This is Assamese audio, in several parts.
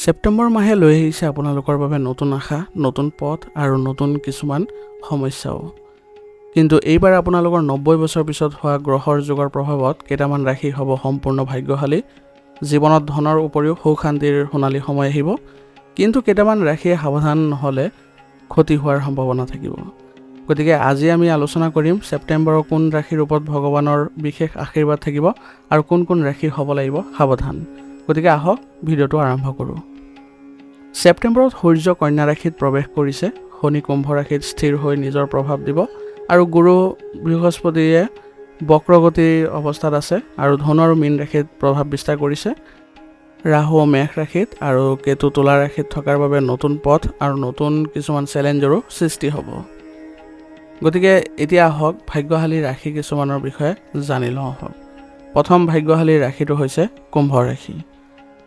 সেপ্টেম্বৰ মাহে লৈ আহিছে আপোনালোকৰ বাবে নতুন আশা, নতুন পথ আৰু নতুন কিছুমান সমস্যাও। কিন্তু এইবাৰ আপোনালোকৰ 90 বছৰ পিছত হোৱা গ্ৰহৰ যুগৰ প্ৰভাৱত কেইটামান ৰাশি হ'ব সম্পূৰ্ণ ভাগ্যশালী। জীৱনত ধনৰ উপৰিও সুখ শান্তিৰ সোণালী সময় আহিব, কিন্তু কেইটামান ৰাশিয়ে সাৱধান নহ'লে ক্ষতি হোৱাৰ সম্ভাৱনা থাকিব। গতিকে আজি আমি আলোচনা কৰিম ছেপ্টেম্বৰৰ কোন ৰাশিৰ ওপৰত ভগৱানৰ বিশেষ আশীৰ্বাদ থাকিব আৰু কোন কোন ৰাশিৰ হ'ব লাগিব সাৱধান। গতিকে আহক ভিডিঅ'টো আৰম্ভ কৰোঁ। ছেপ্টেম্বৰত সূৰ্য কন্যা ৰাশিত প্ৰৱেশ কৰিছে, শনি কুম্ভ ৰাশিত স্থিৰ হৈ নিজৰ প্ৰভাৱ দিব আৰু গুৰু বৃহস্পতিয়ে বক্ৰগতিৰ অৱস্থাত আছে আৰু ধনু আৰু মীন ৰাশিত প্ৰভাৱ বিস্তাৰ কৰিছে। ৰাহু মেষ ৰাশিত আৰু কেতু তুলা ৰাশিত থকাৰ বাবে নতুন পথ আৰু নতুন কিছুমান চেলেঞ্জৰো সৃষ্টি হ'ব। গতিকে এতিয়া আহক ভাগ্যশালী ৰাশি কিছুমানৰ বিষয়ে জানি লওঁ আহক। প্ৰথম ভাগ্যশালী ৰাশিটো হৈছে কুম্ভ ৰাশি।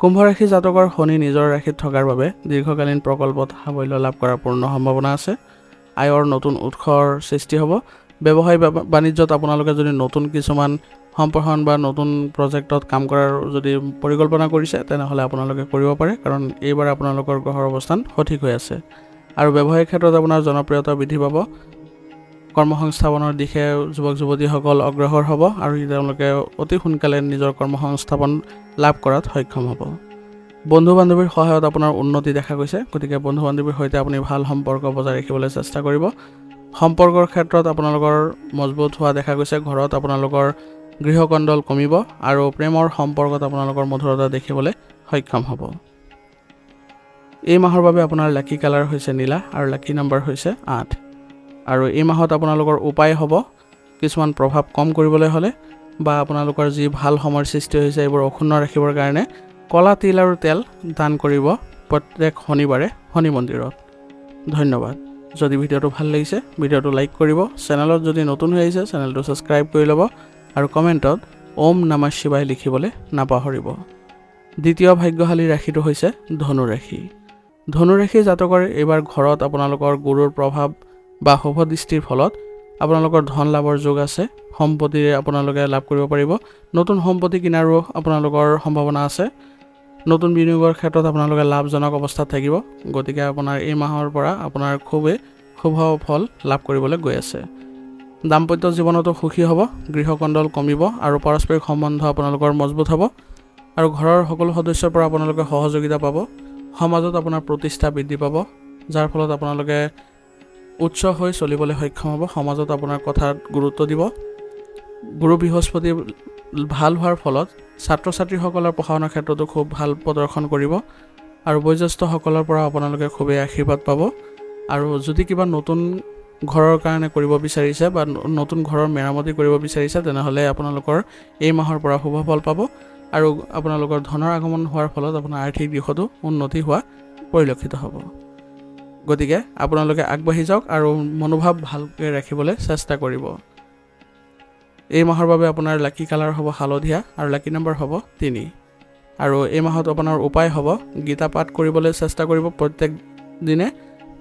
কুম্ভ ৰাশি জাতকৰ শনি নিজৰ ৰাশিত থকাৰ বাবে দীৰ্ঘকালীন প্ৰকল্পত সাফল্য লাভ কৰাৰ পূৰ্ণ সম্ভাৱনা আছে। আয়ৰ নতুন উৎসৰ সৃষ্টি হ'ব। ব্যৱসায় বাণিজ্যত আপোনালোকে যদি নতুন কিছুমান সম্প্ৰসাৰণ বা নতুন প্ৰজেক্টত কাম কৰাৰ যদি পৰিকল্পনা কৰিছে তেনেহ'লে আপোনালোকে কৰিব পাৰে, কাৰণ এইবাৰ আপোনালোকৰ গ্ৰহৰ অৱস্থান সঠিক হৈ আছে। আৰু ব্যৱসায়িক ক্ষেত্ৰত আপোনাৰ জনপ্ৰিয়তা বৃদ্ধি পাব। কৰ্মসংস্থাপনৰ দিশে যুৱক যুৱতীসকল অগ্ৰসৰ হ'ব আৰু তেওঁলোকে অতি সোনকালে নিজৰ কৰ্মসংস্থাপন লাভ কৰাত সক্ষম হ'ব। বন্ধু বান্ধৱীৰ সহায়ত আপোনাৰ উন্নতি দেখা গৈছে, গতিকে বন্ধু বান্ধৱীৰ সৈতে আপুনি ভাল সম্পৰ্ক বজাই ৰাখিবলৈ চেষ্টা কৰিব। সম্পৰ্কৰ ক্ষেত্ৰত আপোনালোকৰ মজবুত হোৱা দেখা গৈছে। ঘৰত আপোনালোকৰ গৃহকণ্ডল কমিব আৰু প্ৰেমৰ সম্পৰ্কত আপোনালোকৰ মধুৰতা দেখিবলৈ সক্ষম হ'ব। এই মাহৰ বাবে আপোনাৰ লাকি কালাৰ হৈছে নীলা আৰু লাকি নম্বৰ হৈছে 8। আৰু এই মাহত আপোনালোকৰ উপায় হ'ব কিছুমান প্ৰভাৱ কম কৰিবলৈ হ'লে বা আপোনালোকৰ যি ভাল সময়ৰ সৃষ্টি হৈছে এইবোৰ অক্ষুণ্ণ ৰাখিবৰ কাৰণে কলা তিল আৰু তেল দান কৰিব প্ৰত্যেক শনিবাৰে শনি মন্দিৰত। ধন্যবাদ। যদি ভিডিঅ'টো ভাল লাগিছে ভিডিঅ'টো লাইক কৰিব, চেনেলত যদি নতুন হৈ আহিছে চেনেলটো ছাবস্ক্ৰাইব কৰি ল'ব আৰু কমেণ্টত ওম নমঃ শিৱায় লিখিবলৈ নাপাহৰিব। দ্বিতীয় ভাগ্যশালী ৰাশিটো হৈছে ধনু ৰাশি। ধনু ৰাশি জাতকৰ এইবাৰ ঘৰত আপোনালোকৰ গুৰুৰ প্ৰভাৱ বা শুভ দৃষ্টিৰ ফলত আপোনালোকৰ ধন লাভৰ যোগ আছে। সম্পত্তিৰে আপোনালোকে লাভ কৰিব পাৰিব। নতুন সম্পত্তি কিনাৰো আপোনালোকৰ সম্ভাৱনা আছে। নতুন বিনিয়োগৰ ক্ষেত্ৰত আপোনালোকে লাভজনক অৱস্থাত থাকিব। গতিকে আপোনাৰ এই মাহৰ পৰা আপোনাৰ খুবেই শুভ ফল লাভ কৰিবলৈ গৈ আছে। দাম্পত্য জীৱনতো সুখী হ'ব, গৃহকণ্ডল কমিব আৰু পাৰস্পৰিক সম্বন্ধ আপোনালোকৰ মজবুত হ'ব আৰু ঘৰৰ সকলো সদস্যৰ পৰা আপোনালোকে সহযোগিতা পাব। সমাজত আপোনাৰ প্ৰতিষ্ঠা বৃদ্ধি পাব, যাৰ ফলত আপোনালোকে উচ্চ হৈ চলিবলৈ সক্ষম হ'ব। সমাজত আপোনাৰ কথাত গুৰুত্ব দিব। গুৰু বৃহস্পতি ভাল হোৱাৰ ফলত ছাত্ৰ ছাত্ৰীসকলৰ পঢ়া শুনাৰ ক্ষেত্ৰতো খুব ভাল প্ৰদৰ্শন কৰিব আৰু বয়োজ্যেষ্ঠসকলৰ পৰা আপোনালোকে খুবেই আশীৰ্বাদ পাব। আৰু যদি কিবা নতুন ঘৰৰ কাৰণে কৰিব বিচাৰিছে বা নতুন ঘৰৰ মেৰামতি কৰিব বিচাৰিছে তেনেহ'লে আপোনালোকৰ এই মাহৰ পৰা শুভ ফল পাব আৰু আপোনালোকৰ ধনৰ আগমন হোৱাৰ ফলত আপোনাৰ আৰ্থিক দিশতো উন্নতি হোৱা পৰিলক্ষিত হ'ব। গতিকে আপোনালোকে আগবাঢ়ি যাওক আৰু মনোভাৱ ভালকৈ ৰাখিবলৈ চেষ্টা কৰিব। এই মাহৰ বাবে আপোনাৰ লাকি কালাৰ হ'ব হালধীয়া আৰু লাকি নম্বৰ হ'ব 3। আৰু এই মাহত আপোনাৰ উপায় হ'ব গীতা পাঠ কৰিবলৈ চেষ্টা কৰিব প্ৰত্যেক দিনে।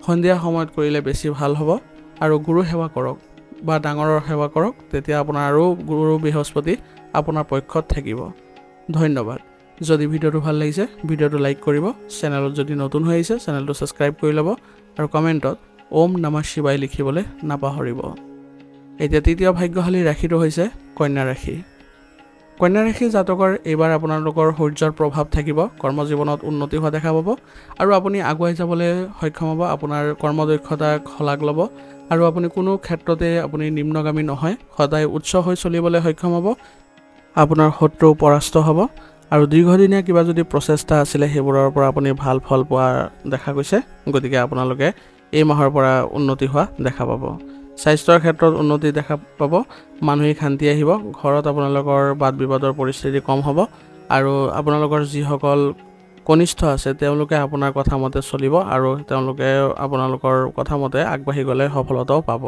সন্ধিয়া সময়ত কৰিলে বেছি ভাল হ'ব আৰু গুৰু সেৱা কৰক বা ডাঙৰৰ সেৱা কৰক, তেতিয়া আপোনাৰ আৰু গুৰু বৃহস্পতি আপোনাৰ পক্ষত থাকিব। ধন্যবাদ। যদি ভিডিঅ'টো ভাল লাগিছে ভিডিঅ'টো লাইক কৰিব, চেনেলত যদি নতুন হৈ আহিছে চেনেলটো ছাবস্ক্ৰাইব কৰি ল'ব আৰু কমেণ্টত ওম নমঃ শিৱায় লিখিবলৈ নাপাহৰিব। এতিয়া তৃতীয় ভাগ্যশালী ৰাশিটো হৈছে কন্যা ৰাশি। কন্যা ৰাশি জাতকৰ এইবাৰ আপোনালোকৰ সূৰ্যৰ প্ৰভাৱ থাকিব। কৰ্মজীৱনত উন্নতি হোৱা দেখা পাব আৰু আপুনি আগুৱাই যাবলৈ সক্ষম হ'ব। আপোনাৰ কৰ্মদক্ষতাক শলাগ ল'ব আৰু আপুনি কোনো ক্ষেত্ৰতে আপুনি নিম্নগামী নহয়, সদায় উচ্চ হৈ চলিবলৈ সক্ষম হ'ব। আপোনাৰ শত্ৰু পৰাস্ত হ'ব আৰু দীৰ্ঘদিনীয়া কিবা যদি প্ৰচেষ্টা আছিলে সেইবোৰৰ পৰা আপুনি ভাল ফল পোৱা দেখা গৈছে। গতিকে আপোনালোকে এই মাহৰ পৰা উন্নতি হোৱা দেখা পাব। স্বাস্থ্যৰ ক্ষেত্ৰত উন্নতি দেখা পাব। মানসিক শান্তি আহিব। ঘৰত আপোনালোকৰ বাদ বিবাদৰ পৰিস্থিতি কম হ'ব আৰু আপোনালোকৰ যিসকল কনিষ্ঠ আছে তেওঁলোকে আপোনাৰ কথা মতে চলিব আৰু তেওঁলোকে আপোনালোকৰ কথা মতে আগবাঢ়ি গ'লে সফলতাও পাব।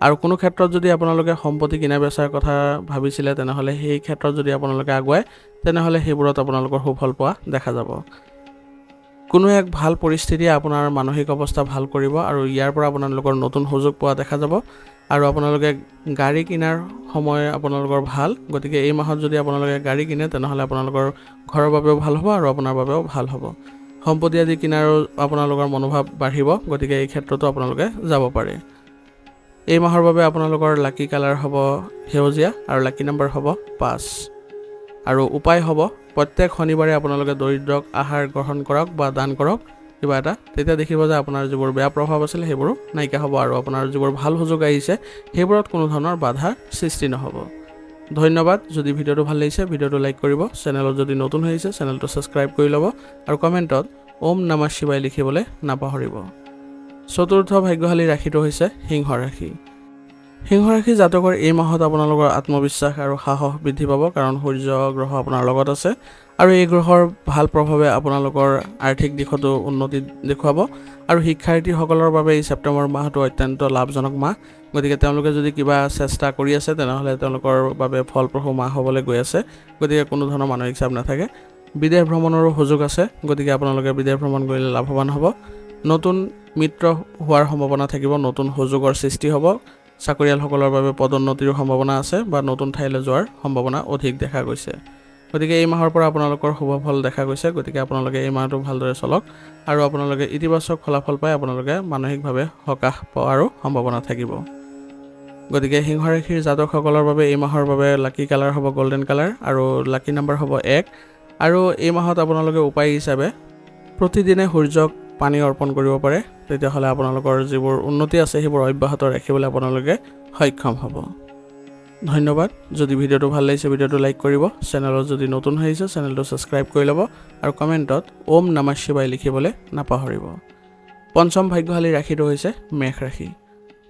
আৰু কোনো ক্ষেত্ৰত যদি আপোনালোকে সম্পত্তি কিনা বেচাৰ কথা ভাবিছিলে তেনেহ'লে সেই ক্ষেত্ৰত যদি আপোনালোকে আগুৱায় তেনেহ'লে সেইবোৰত আপোনালোকৰ সুফল পোৱা দেখা যাব। কোনো এক ভাল পৰিস্থিতিয়ে আপোনাৰ মানসিক অৱস্থা ভাল কৰিব আৰু ইয়াৰ পৰা আপোনালোকৰ নতুন সুযোগ পোৱা দেখা যাব আৰু আপোনালোকে গাড়ী কিনাৰ সময় আপোনালোকৰ ভাল গতিকে এই মাহত যদি আপোনালোকে গাড়ী কিনে তেনেহ'লে আপোনালোকৰ ঘৰৰ বাবেও ভাল হ'ব আৰু আপোনাৰ বাবেও ভাল হ'ব সম্পত্তি আদি কিনাৰো আপোনালোকৰ মনোভাৱ বাঢ়িব গতিকে এই ক্ষেত্ৰতো আপোনালোকে যাব পাৰে এই মাহৰ বাবে আপোনালোকৰ লাকি কালাৰ হ'ব সেউজীয়া আৰু লাকি নম্বৰ হ'ব 5 আৰু উপায় হ'ব প্ৰত্যেক শনিবাৰে আপোনালোকে দৰিদ্ৰক আহাৰ গ্ৰহণ কৰক বা দান কৰক কিবা এটা তেতিয়া দেখিব যে আপোনাৰ যিবোৰ বেয়া প্ৰভাৱ আছিল সেইবোৰ নাইকিয়া হ'ব আৰু আপোনাৰ যিবোৰ ভাল সুযোগ আহিছে সেইবোৰত কোনো ধৰণৰ বাধাৰ সৃষ্টি নহ'ব ধন্যবাদ যদি ভিডিঅ'টো ভাল লাগিছে ভিডিঅ'টো লাইক কৰিব চেনেলত যদি নতুন হৈছে চেনেলটো সাবস্ক্ৰাইব কৰি ল'ব আৰু কমেণ্টত ওম নমঃ শিৱায় লিখিবলৈ নাপাহৰিব চতুৰ্থ ভাগ্যশালী ৰাশিটো হৈছে সিংহ ৰাশি সিংহ ৰাশি জাতকৰ এই মাহত আপোনালোকৰ আত্মবিশ্বাস আৰু সাহস বৃদ্ধি পাব কাৰণ সূৰ্য গ্ৰহ আপোনাৰ লগত আছে আৰু এই গ্ৰহৰ ভাল প্ৰভাৱে আপোনালোকৰ আৰ্থিক দিশতো উন্নতি দেখুৱাব আৰু শিক্ষাৰ্থীসকলৰ বাবে এই ছেপ্টেম্বৰ মাহটো অত্যন্ত লাভজনক মাহ গতিকে তেওঁলোকে যদি কিবা চেষ্টা কৰি আছে তেনেহ'লে তেওঁলোকৰ বাবে ফলপ্ৰসূ মাহ হ'বলৈ গৈ আছে গতিকে কোনো ধৰণৰ মানসিক চাপ নাথাকে বিদেশ ভ্ৰমণৰো সুযোগ আছে গতিকে আপোনালোকে বিদেশ ভ্ৰমণ কৰিলে লাভৱান হ'ব নতুন মিত্ৰ হোৱাৰ সম্ভাৱনা থাকিব নতুন সুযোগৰ সৃষ্টি হ'ব চাকৰিয়ালসকলৰ বাবে পদোন্নতিৰ সম্ভাৱনা আছে বা নতুন ঠাইলৈ যোৱাৰ সম্ভাৱনা অধিক দেখা গৈছে গতিকে এই মাহৰ পৰা আপোনালোকৰ শুভ ফল দেখা গৈছে গতিকে আপোনালোকে এই মাহটো ভালদৰে চলক আৰু আপোনালোকে ইতিবাচক ফলাফল পাই আপোনালোকে মানসিকভাৱে সকাহ পোৱাৰো সম্ভাৱনা থাকিব গতিকে সিংহ ৰাশিৰ জাতকসকলৰ বাবে এই মাহৰ বাবে লাকি কালাৰ হ'ব গোল্ডেন কালাৰ আৰু লাকি নম্বৰ হ'ব 1 আৰু এই মাহত আপোনালোকে উপায় হিচাপে প্ৰতিদিনে সূৰ্যক পানী অৰ্পণ কৰিব পাৰে তেতিয়াহ'লে আপোনালোকৰ যিবোৰ উন্নতি আছে সেইবোৰ অব্যাহত ৰাখিবলৈ আপোনালোকে সক্ষম হ'ব ধন্যবাদ যদি ভিডিঅ'টো ভাল লাগিছে ভিডিঅ'টো লাইক কৰিব চেনেলত যদি নতুন হৈছে চেনেলটো সাবস্ক্ৰাইব কৰি ল'ব আৰু কমেণ্টত ওম নমঃ শিৱায় লিখিবলৈ নাপাহৰিব পঞ্চম ভাগ্যশালী ৰাশিটো হৈছে মেষ ৰাশি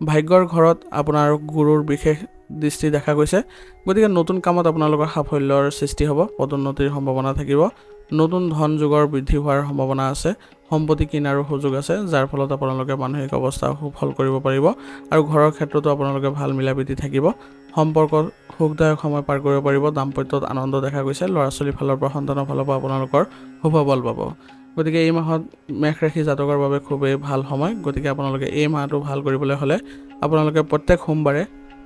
ভাগ্যৰ ঘৰত আপোনাৰ গুৰুৰ বিশেষ দৃষ্টি দেখা গৈছে গতিকে নতুন কামত আপোনালোকৰ সাফল্যৰ সৃষ্টি হ'ব পদোন্নতিৰ সম্ভাৱনা থাকিব নতুন ধন যোগৰ বৃদ্ধি হোৱাৰ সম্ভাৱনা আছে সম্পত্তি কিনাৰো সুযোগ আছে যাৰ ফলত আপোনালোকে মানসিক অৱস্থা সুফল কৰিব পাৰিব আৰু ঘৰৰ ক্ষেত্ৰতো আপোনালোকে ভাল মিলাপ্ৰীতি থাকিব সম্পৰ্কত সুখদায়ক সময় পাৰ কৰিব পাৰিব দাম্পত্যত আনন্দ দেখা গৈছে ল'ৰা ছোৱালীৰ ফালৰ পৰা সন্তানৰ ফালৰ পৰা আপোনালোকৰ শুভ ফল পাব গতিকে এই মাহত মেষ ৰাশি জাতকৰ বাবে খুবেই ভাল সময় গতিকে আপোনালোকে এই মাহটো ভাল কৰিবলৈ হ'লে আপোনালোকে প্ৰত্যেক সোমবাৰে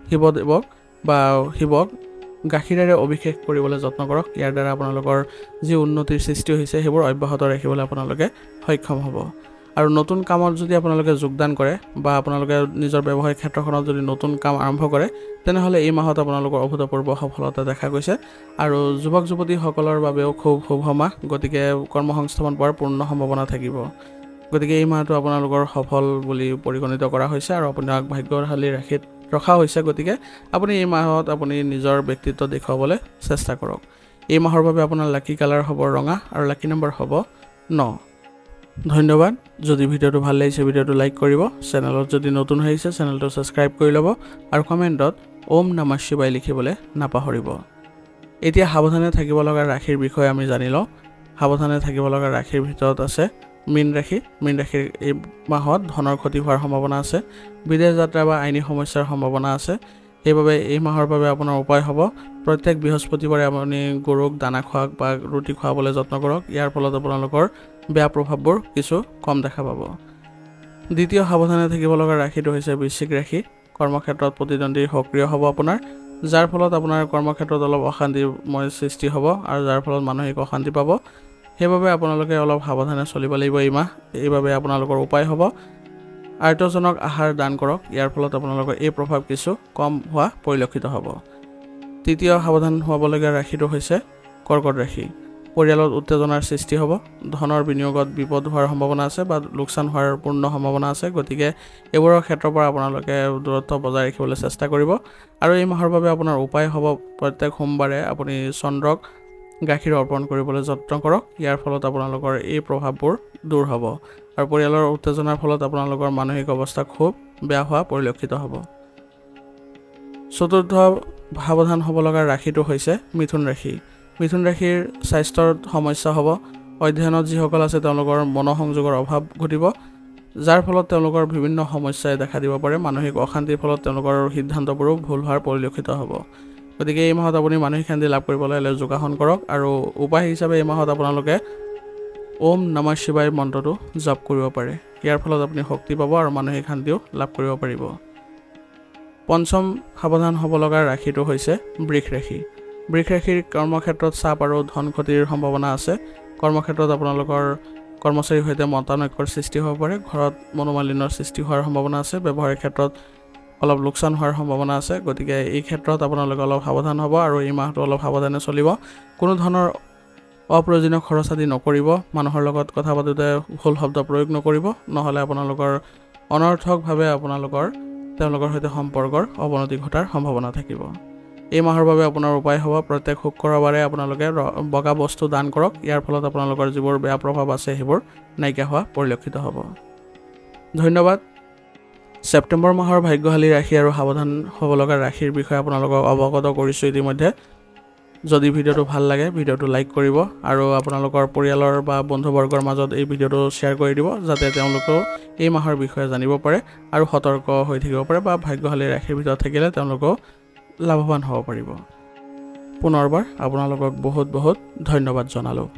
শিৱদেৱক বা শিৱক গাখীৰেৰে অভিষেক কৰিবলৈ যত্ন কৰক ইয়াৰ দ্বাৰা আপোনালোকৰ যি উন্নতিৰ সৃষ্টি হৈছে সেইবোৰ অব্যাহত ৰাখিবলৈ আপোনালোকে সক্ষম হ'ব আৰু নতুন কামত যদি আপোনালোকে যোগদান কৰে বা আপোনালোকে নিজৰ ব্যৱসায়িক ক্ষেত্ৰখনত যদি নতুন কাম আৰম্ভ কৰে তেনেহ'লে এই মাহত আপোনালোকৰ অভূতপূৰ্ব সফলতা দেখা গৈছে আৰু যুৱক যুৱতীসকলৰ বাবেও খুব শুভ মাহ গতিকে কৰ্মসংস্থাপন পোৱাৰ পূৰ্ণ সম্ভাৱনা থাকিব গতিকে এই মাহটো আপোনালোকৰ সফল বুলি পৰিগণিত কৰা হৈছে আৰু আপোনাক ভাগ্যশালী ৰাশিত ৰখা হৈছে গতিকে আপুনি এই মাহত আপুনি নিজৰ ব্যক্তিত্ব দেখুৱাবলৈ চেষ্টা কৰক এই মাহৰ বাবে আপোনাৰ লাকি কালাৰ হ'ব ৰঙা আৰু লাকি নম্বৰ হ'ব 9 ধন্যবাদ যদি ভিডিঅ'টো ভাল লাগিছে ভিডিঅ'টো লাইক কৰিব চেনেলত যদি নতুন হৈছে চেনেলটো সাবস্ক্ৰাইব কৰি ল'ব আৰু কমেণ্টত ওম নমঃ শিৱায় লিখিবলৈ নাপাহৰিব এতিয়া সাৱধানে থাকিব লগা ৰাশিৰ বিষয়ে আমি জানি লওঁ সাৱধানে থাকিব লগা ৰাশিৰ ভিতৰত আছে মীন ৰাশিৰ এই মাহত ধনৰ ক্ষতি হোৱাৰ সম্ভাৱনা আছে বিদেশ যাত্ৰা বা আইনী সমস্যাৰ সম্ভাৱনা আছে সেইবাবে এই মাহৰ বাবে আপোনাৰ উপায় হ'ব প্ৰত্যেক বৃহস্পতিবাৰে আপুনি গৰুক দানা খোৱাক বা ৰুটি খুৱাবলৈ যত্ন কৰক ইয়াৰ ফলত আপোনালোকৰ বেয়া প্ৰভাৱবোৰ কিছু কম দেখা পাব দ্বিতীয় সাৱধানে থাকিব লগা ৰাশিটো হৈছে বৃশ্চিক ৰাশি কৰ্মক্ষেত্ৰত প্ৰতিদ্বন্দ্বী সক্ৰিয় হ'ব আপোনাৰ যাৰ ফলত আপোনাৰ কৰ্মক্ষেত্ৰত অলপ অশান্তিময় সৃষ্টি হ'ব আৰু যাৰ ফলত মানসিক অশান্তি পাব সেইবাবে আপোনালোকে অলপ সাৱধানে চলিব লাগিব এই মাহ এইবাবে আপোনালোকৰ উপায় হ'ব আৰ্তজনক আহাৰ দান কৰক ইয়াৰ ফলত আপোনালোকৰ এই প্ৰভাৱ কিছু কম হোৱা পৰিলক্ষিত হ'ব তৃতীয় সাৱধান হ'বলগীয়া ৰাশিটো হৈছে কৰ্কট ৰাশি পৰিয়ালত উত্তেজনাৰ সৃষ্টি হ'ব ধনৰ বিনিয়োগত বিপদ হোৱাৰ সম্ভাৱনা আছে বা লোকচান হোৱাৰ পূৰ্ণ সম্ভাৱনা আছে গতিকে এইবোৰৰ ক্ষেত্ৰৰ পৰা আপোনালোকে দূৰত্ব বজাই ৰাখিবলৈ চেষ্টা কৰিব আৰু এই মাহৰ বাবে আপোনাৰ উপায় হ'ব প্ৰত্যেক সোমবাৰে আপুনি চন্দ্ৰক গাখীৰ অৰ্পণ কৰিবলৈ যত্ন কৰক ইয়াৰ ফলত আপোনালোকৰ এই প্ৰভাৱবোৰ দূৰ হ'ব আৰু পৰিয়ালৰ উত্তেজনাৰ ফলত আপোনালোকৰ মানসিক অৱস্থা খুব বেয়া হোৱা পৰিলক্ষিত হ'ব চতুৰ্থ সাৱধান হ'ব লগা ৰাশিটো হৈছে মিথুন ৰাশিৰ স্বাস্থ্যৰ সমস্যা হ'ব অধ্যয়নত যিসকল আছে তেওঁলোকৰ মনোসংযোগৰ অভাৱ ঘটিব যাৰ ফলত তেওঁলোকৰ বিভিন্ন সমস্যাই দেখা দিব পাৰে মানসিক অশান্তিৰ ফলত তেওঁলোকৰ সিদ্ধান্তবোৰো ভুল হোৱাৰ পৰিলক্ষিত হ'ব গতিকে এই মাহত আপুনি মানসিক শান্তি লাভ কৰিবলৈ হ'লে যোগাসন কৰক আৰু উপায় হিচাপে এই মাহত আপোনালোকে ওম নমঃ শিৱায় মন্ত্ৰটো জপ কৰিব পাৰে। ইয়াৰ ফলত আপুনি শক্তি পাব আৰু মানসিক শান্তিও লাভ কৰিব পাৰিব। পঞ্চম সাৱধান হ'ব লগা ৰাশিটো হৈছে বৃষ ৰাশি। বৃষ ৰাশিৰ কৰ্মক্ষেত্ৰত চাপ আৰু ধন ক্ষতিৰ সম্ভাৱনা আছে। কৰ্মক্ষেত্ৰত আপোনালোকৰ কৰ্মচাৰীৰ সৈতে মতানৈক্যৰ সৃষ্টি হ'ব পাৰে। ঘৰত মনোমালিন্যৰ সৃষ্টি হোৱাৰ সম্ভাৱনা আছে। ব্যৱসায়িক ক্ষেত্ৰত অলপ লোকচান হোৱাৰ সম্ভাৱনা আছে। গতিকে এই ক্ষেত্ৰত আপোনালোকে অলপ সাৱধান হ'ব আৰু এই মাহটো অলপ সাৱধানে চলিব। কোনো ধৰণৰ অপ্ৰয়োজনীয় খৰচ আদি নকৰিব। মানুহৰ লগত কথা পাতোঁতে ভুল শব্দ প্ৰয়োগ নকৰিব, নহ'লে আপোনালোকৰ অনৰ্থকভাৱে তেওঁলোকৰ সৈতে সম্পৰ্কৰ অৱনতি ঘটাৰ সম্ভাৱনা থাকিব। এই মাহৰ বাবে আপোনাৰ উপায় হ'ব প্ৰত্যেক শুক্ৰবাৰে আপোনালোকে বগা বস্তু দান কৰক। ইয়াৰ ফলত আপোনালোকৰ যিবোৰ বেয়া প্ৰভাৱ আছে সেইবোৰ নাইকিয়া হোৱা পৰিলক্ষিত হ'ব। ধন্যবাদ। ছেপ্টেম্বৰ মাহৰ ভাগ্যশালী ৰাশি আৰু সাৱধান হ'ব লগা ৰাশিৰ বিষয়ে আপোনালোকক অৱগত কৰিছোঁ ইতিমধ্যে। যদি ভিডিঅ'টো ভাল লাগে ভিডিঅ'টো লাইক কৰিব আৰু আপোনালোকৰ পৰিয়ালৰ বা বন্ধুবৰ্গৰ মাজত এই ভিডিঅ'টো শ্বেয়াৰ কৰি দিব, যাতে তেওঁলোকেও এই মাহৰ বিষয়ে জানিব পাৰে আৰু সতৰ্ক হৈ থাকিব পাৰে বা ভাগ্যশালী ৰাশিৰ ভিতৰত থাকিলে তেওঁলোকেও লাভৱান হ'ব পাৰিব। পুনৰবাৰ আপোনালোকক বহুত বহুত ধন্যবাদ জনালোঁ।